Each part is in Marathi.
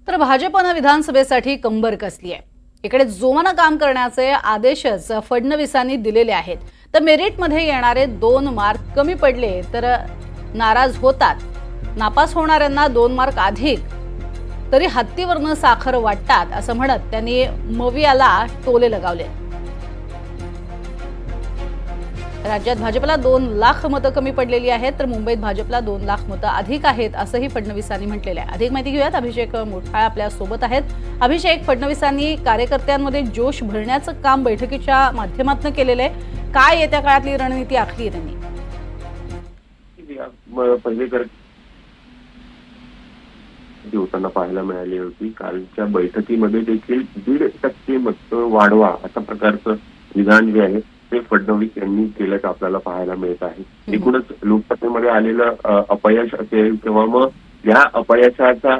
तर भाजपनं विधानसभेसाठी कंबर कसली आहे। इकडे जोमानं काम करण्याचे आदेशच फडणवीसांनी दिलेले आहेत, तर मेरिटमध्ये येणारे 2 मार्क कमी पडले तर नाराज होतात। नापास होणाऱ्यांना 2 मार्क अधिक तरी हत्तीवरनं साखर वाटतात असं म्हणत त्यांनी मवियाला टोले लगावले। राज्यात भाजपला 2 लाख मतं कमी पडलेली आहेत, तर मुंबईत भाजपला 2 लाख मतं अधिक आहेत असंही फडणवीसांनी म्हटलेलं आहे। अधिक माहिती घेऊयात, अभिषेक मोठाळे आपल्या सोबत आहेत। अभिषेक, फडणवीसांनी कार्यकर्त्यांमध्ये जोश भरण्याचं काम बैठकीच्या माध्यमातून केलेलं आहे। काय येत्या काळातली रणनीती आखली आहे त्यांनी? पहिले होताना पाहायला मिळाली होती। कालच्या बैठकीमध्ये देखील 1.5% मतं वाढवा अशा प्रकारचं विधान जे आहे ते फडणवीस यांनी केल्याचं आपल्याला पाहायला मिळत आहे। एकूणच लोकसभेमध्ये आलेलं अपयश असेल किंवा मग या अपयशाचा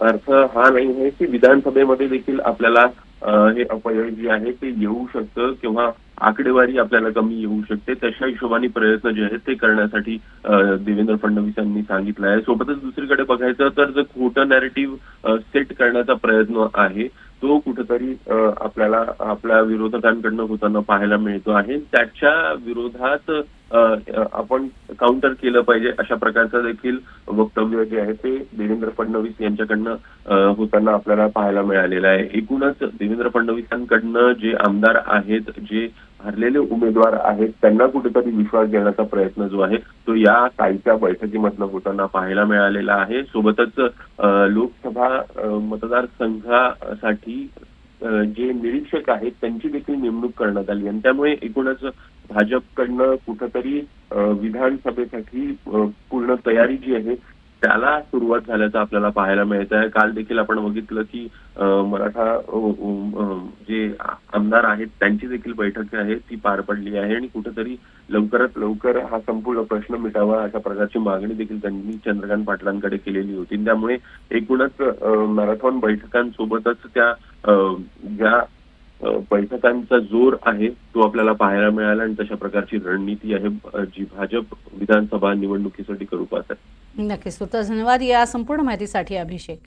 अर्थ हा नाही आहे की विधानसभेमध्ये देखील आपल्याला हे अपयश जे आहे ते येऊ शकतं किंवा आकडेवारी आपल्याला कमी येऊ शकते। तशा हिशोबाने प्रयत्न जे आहेत ते करण्यासाठी देवेंद्र फडणवीस यांनी सांगितलं आहे। सोबतच दुसरीकडे बघायचं तर जो खोटं नॅरेटिव्ह सेट करण्याचा प्रयत्न आहे तो कुठेतरी आपल्याला आपल्या विरोधकांकडनं होताना पाहायला मिळतो आहे। त्याच्या विरोधात आपण काउंटर केलं पाहिजे अशा प्रकारचं देखील वक्तव्य जे आहे ते देवेंद्र फडणवीस यांच्याकडनं होताना आपल्याला पाहायला मिळालेलं आहे। एकूणच देवेंद्र फडणवीसांकडनं जे आमदार आहेत, जे हरलेले उमेदवार आहेत, त्यांना कुठेतरी विश्वास देण्याचा प्रयत्न जो आहे तो या कालच्या बैठकीमधनं होताना पाहायला मिळालेला आहे। सोबतच लोकसभा मतदारसंघासाठी जे निरीक्षक आहेत त्यांची देखील नेमणूक करण्यात आली आणि त्यामुळे एकूणच भाजपकडनं कुठेतरी विधानसभेसाठी पूर्ण तयारी जी आहे त्याला सुरुवात झाल्याचं आपल्याला पाहायला मिळत आहे। काल देखील आपण बघितलं की मराठा जे आमदार आहेत त्यांची देखील बैठक आहे ती पार पडली आहे आणि कुठेतरी लवकरात लवकर हा संपूर्ण प्रश्न मिटावा अशा प्रकारची मागणी देखील त्यांनी चंद्रकांत पाटलांकडे केलेली होती। त्यामुळे एकूणच मॅरेथॉन बैठकांसोबतच त्या ज्या बैठकांचा जोर आहे तो आपल्याला पाहायला मिळाला आणि तशा प्रकारची रणनीती आहे जी भाजप विधानसभा निवडणुकीसाठी करू पाहत आहे। नक्कीच, धन्यवाद या संपूर्ण माहितीसाठी अभिषेक।